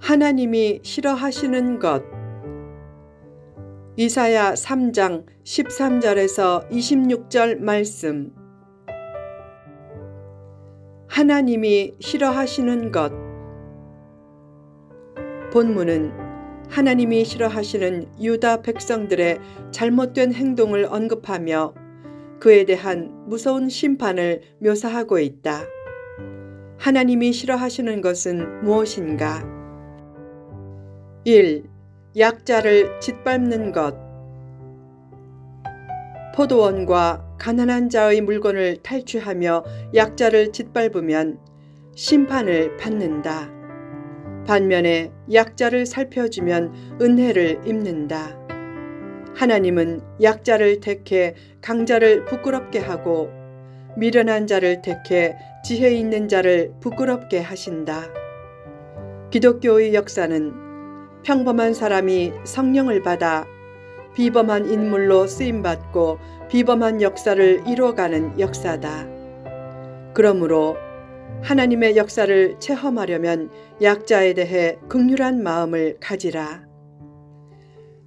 하나님이 싫어하시는 것. 이사야 3장 13절에서 26절 말씀. 하나님이 싫어하시는 것. 본문은 하나님이 싫어하시는 유다 백성들의 잘못된 행동을 언급하며 그에 대한 무서운 심판을 묘사하고 있다. 하나님이 싫어하시는 것은 무엇인가? 1. 약자를 짓밟는 것. 포도원과 가난한 자의 물건을 탈취하며 약자를 짓밟으면 심판을 받는다. 반면에 약자를 살펴주면 은혜를 입는다. 하나님은 약자를 택해 강자를 부끄럽게 하고 미련한 자를 택해 지혜 있는 자를 부끄럽게 하신다. 기독교의 역사는 평범한 사람이 성령을 받아 비범한 인물로 쓰임받고 비범한 역사를 이루어가는 역사다. 그러므로 하나님의 역사를 체험하려면 약자에 대해 긍휼한 마음을 가지라.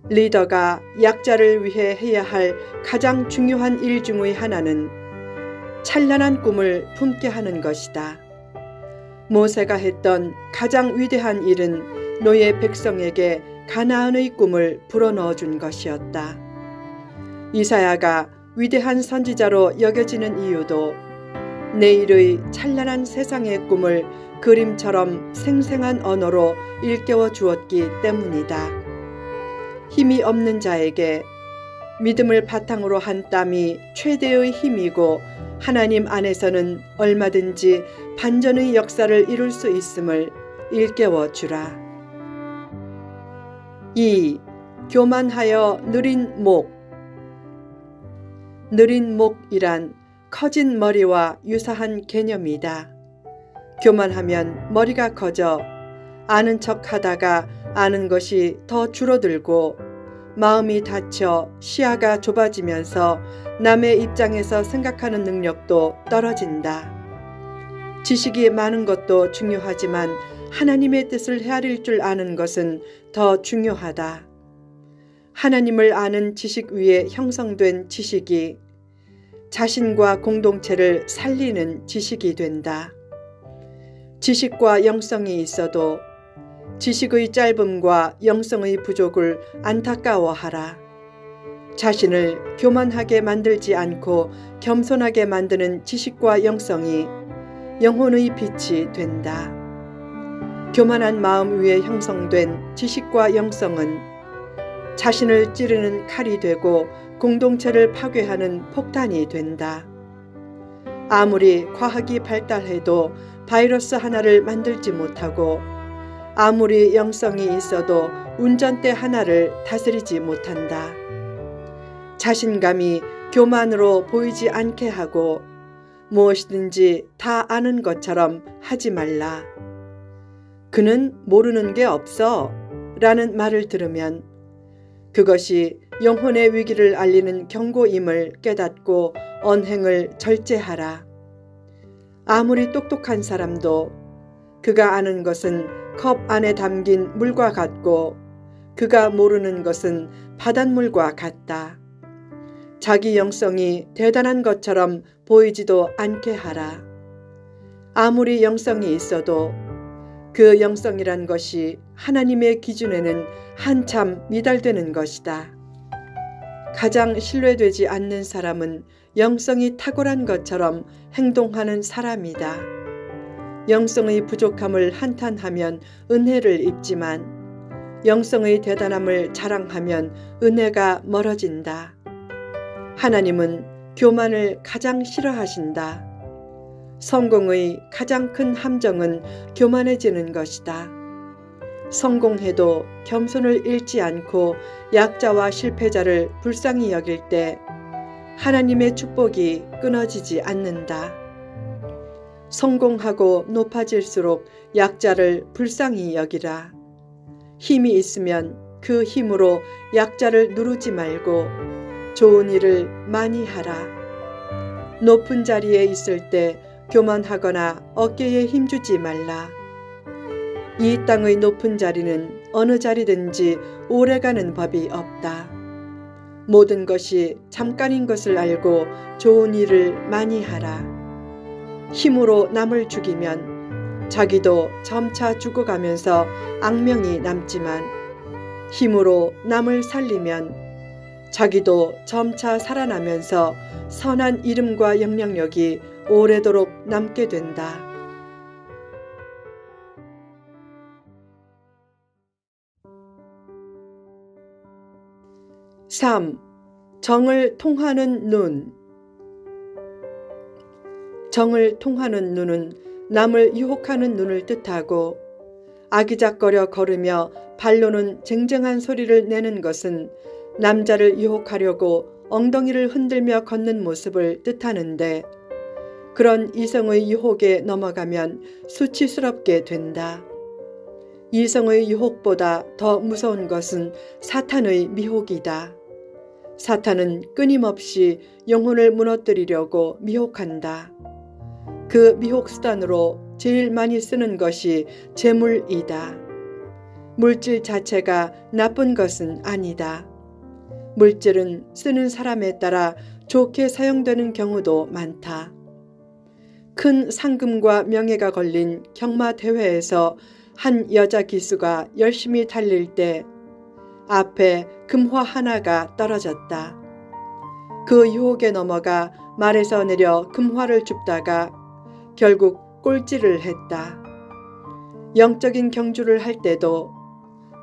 리더가 약자를 위해 해야 할 가장 중요한 일 중의 하나는 찬란한 꿈을 품게 하는 것이다. 모세가 했던 가장 위대한 일은 노예 백성에게 가나안의 꿈을 불어넣어 준 것이었다. 이사야가 위대한 선지자로 여겨지는 이유도 내일의 찬란한 세상의 꿈을 그림처럼 생생한 언어로 일깨워 주었기 때문이다. 힘이 없는 자에게 믿음을 바탕으로 한 땀이 최대의 힘이고 하나님 안에서는 얼마든지 반전의 역사를 이룰 수 있음을 일깨워 주라. 2. 교만하여 느린 목. 느린 목이란 커진 머리와 유사한 개념이다. 교만하면 머리가 커져 아는 척하다가 아는 것이 더 줄어들고 마음이 닫혀 시야가 좁아지면서 남의 입장에서 생각하는 능력도 떨어진다. 지식이 많은 것도 중요하지만 하나님의 뜻을 헤아릴 줄 아는 것은 더 중요하다. 하나님을 아는 지식 위에 형성된 지식이 자신과 공동체를 살리는 지식이 된다. 지식과 영성이 있어도 지식의 짧음과 영성의 부족을 안타까워하라. 자신을 교만하게 만들지 않고 겸손하게 만드는 지식과 영성이 영혼의 빛이 된다. 교만한 마음 위에 형성된 지식과 영성은 자신을 찌르는 칼이 되고 공동체를 파괴하는 폭탄이 된다. 아무리 과학이 발달해도 바이러스 하나를 만들지 못하고 아무리 영성이 있어도 운전대 하나를 다스리지 못한다. 자신감이 교만으로 보이지 않게 하고 무엇이든지 다 아는 것처럼 하지 말라. 그는 모르는 게 없어 라는 말을 들으면 그것이 영혼의 위기를 알리는 경고임을 깨닫고 언행을 절제하라. 아무리 똑똑한 사람도 그가 아는 것은 컵 안에 담긴 물과 같고 그가 모르는 것은 바닷물과 같다. 자기 영성이 대단한 것처럼 보이지도 않게 하라. 아무리 영성이 있어도 그 영성이란 것이 하나님의 기준에는 한참 미달되는 것이다. 가장 신뢰되지 않는 사람은 영성이 탁월한 것처럼 행동하는 사람이다. 영성의 부족함을 한탄하면 은혜를 입지만 영성의 대단함을 자랑하면 은혜가 멀어진다. 하나님은 교만을 가장 싫어하신다. 성공의 가장 큰 함정은 교만해지는 것이다. 성공해도 겸손을 잃지 않고 약자와 실패자를 불쌍히 여길 때 하나님의 축복이 끊어지지 않는다. 성공하고 높아질수록 약자를 불쌍히 여기라. 힘이 있으면 그 힘으로 약자를 누르지 말고 좋은 일을 많이 하라. 높은 자리에 있을 때 교만하거나 어깨에 힘주지 말라. 이 땅의 높은 자리는 어느 자리든지 오래가는 법이 없다. 모든 것이 잠깐인 것을 알고 좋은 일을 많이 하라. 힘으로 남을 죽이면 자기도 점차 죽어가면서 악명이 남지만 힘으로 남을 살리면 자기도 점차 살아나면서 선한 이름과 영향력이 오래도록 남게 된다. 3. 정을 통하는 눈. 정을 통하는 눈은 남을 유혹하는 눈을 뜻하고 아기작거려 걸으며 발로는 쟁쟁한 소리를 내는 것은 남자를 유혹하려고 엉덩이를 흔들며 걷는 모습을 뜻하는데 그런 이성의 유혹에 넘어가면 수치스럽게 된다. 이성의 유혹보다 더 무서운 것은 사탄의 미혹이다. 사탄은 끊임없이 영혼을 무너뜨리려고 미혹한다. 그 미혹 수단으로 제일 많이 쓰는 것이 재물이다. 물질 자체가 나쁜 것은 아니다. 물질은 쓰는 사람에 따라 좋게 사용되는 경우도 많다. 큰 상금과 명예가 걸린 경마대회에서 한 여자 기수가 열심히 달릴 때 앞에 금화 하나가 떨어졌다. 그 유혹에 넘어가 말에서 내려 금화를 줍다가 결국 꼴찌를 했다. 영적인 경주를 할 때도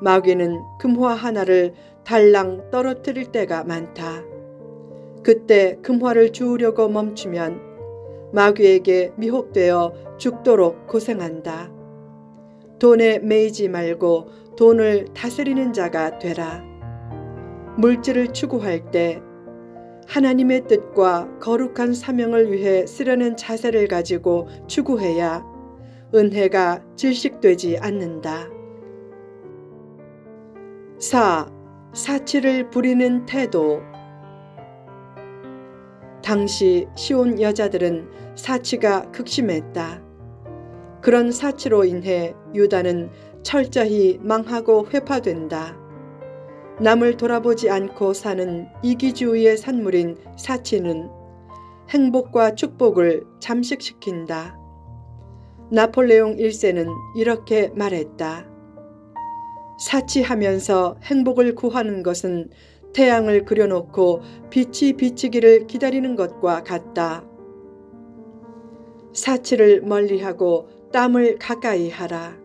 마귀는 금화 하나를 달랑 떨어뜨릴 때가 많다. 그때 금화를 주우려고 멈추면 마귀에게 미혹되어 죽도록 고생한다. 돈에 매이지 말고 돈을 다스리는 자가 되라. 물질을 추구할 때 하나님의 뜻과 거룩한 사명을 위해 쓰려는 자세를 가지고 추구해야 은혜가 질식되지 않는다. 4. 사치를 부리는 태도. 당시 시온 여자들은 사치가 극심했다. 그런 사치로 인해 유다는 철저히 망하고 회파된다. 남을 돌아보지 않고 사는 이기주의의 산물인 사치는 행복과 축복을 잠식시킨다. 나폴레옹 1세는 이렇게 말했다. 사치하면서 행복을 구하는 것은 태양을 그려놓고 빛이 비치기를 기다리는 것과 같다. 사치를 멀리하고 땀을 가까이 하라.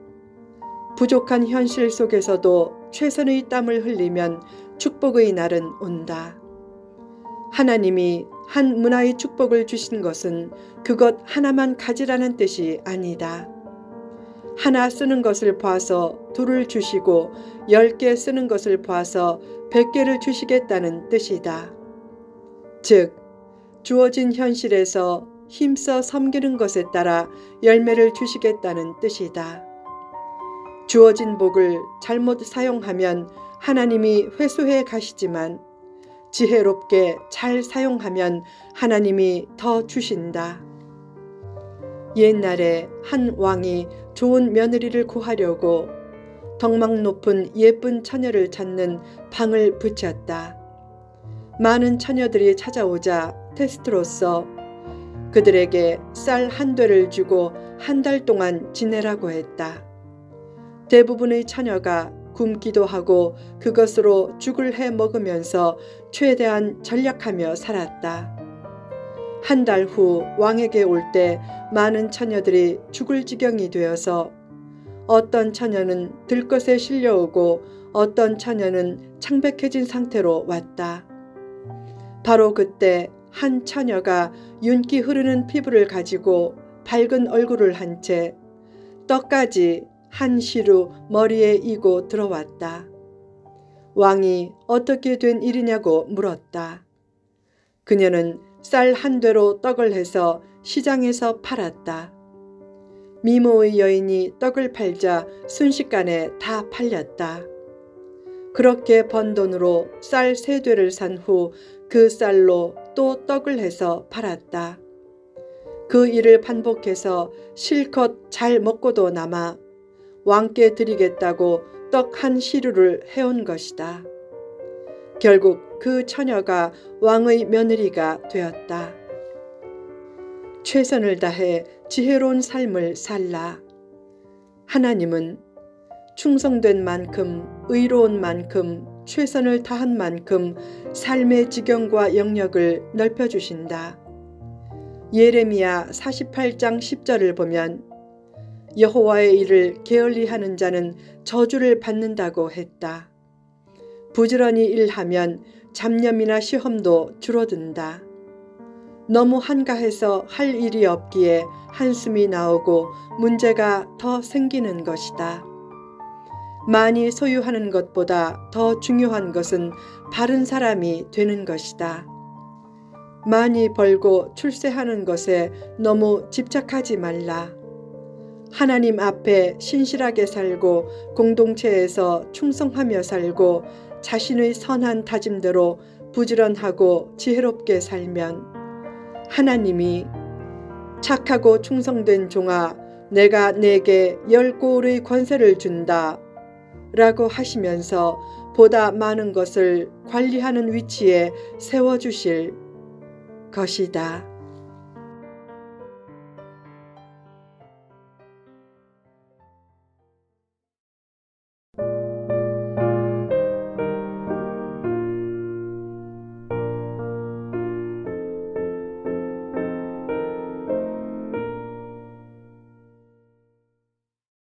부족한 현실 속에서도 최선의 땀을 흘리면 축복의 날은 온다. 하나님이 한 문화의 축복을 주신 것은 그것 하나만 가지라는 뜻이 아니다. 하나 쓰는 것을 봐서 둘을 주시고 10개 쓰는 것을 봐서 100개를 주시겠다는 뜻이다. 즉, 주어진 현실에서 힘써 섬기는 것에 따라 열매를 주시겠다는 뜻이다. 주어진 복을 잘못 사용하면 하나님이 회수해 가시지만 지혜롭게 잘 사용하면 하나님이 더 주신다. 옛날에 한 왕이 좋은 며느리를 구하려고 덕망 높은 예쁜 처녀를 찾는 방을 붙였다. 많은 처녀들이 찾아오자 테스트로서 그들에게 쌀 1되를 주고 한 달 동안 지내라고 했다. 대부분의 처녀가 굶기도 하고 그것으로 죽을 해 먹으면서 최대한 전략하며 살았다. 한 달 후 왕에게 올 때 많은 처녀들이 죽을 지경이 되어서 어떤 처녀는 들것에 실려오고 어떤 처녀는 창백해진 상태로 왔다. 바로 그때 한 처녀가 윤기 흐르는 피부를 가지고 밝은 얼굴을 한 채 떡까지 한 시루 머리에 이고 들어왔다. 왕이 어떻게 된 일이냐고 물었다. 그녀는 쌀 1되로 떡을 해서 시장에서 팔았다. 미모의 여인이 떡을 팔자 순식간에 다 팔렸다. 그렇게 번 돈으로 쌀 3되를 산 후 그 쌀로 또 떡을 해서 팔았다. 그 일을 반복해서 실컷 잘 먹고도 남아 왕께 드리겠다고 떡 한 시루를 해온 것이다. 결국 그 처녀가 왕의 며느리가 되었다. 최선을 다해 지혜로운 삶을 살라. 하나님은 충성된 만큼, 의로운 만큼, 최선을 다한 만큼 삶의 지경과 영역을 넓혀주신다. 예레미야 48장 10절을 보면 여호와의 일을 게을리하는 자는 저주를 받는다고 했다. 부지런히 일하면 잡념이나 시험도 줄어든다. 너무 한가해서 할 일이 없기에 한숨이 나오고 문제가 더 생기는 것이다. 많이 소유하는 것보다 더 중요한 것은 바른 사람이 되는 것이다. 많이 벌고 출세하는 것에 너무 집착하지 말라. 하나님 앞에 신실하게 살고 공동체에서 충성하며 살고 자신의 선한 다짐대로 부지런하고 지혜롭게 살면 하나님이 착하고 충성된 종아, 내가 네게 10고을의 권세를 준다 라고 하시면서 보다 많은 것을 관리하는 위치에 세워주실 것이다.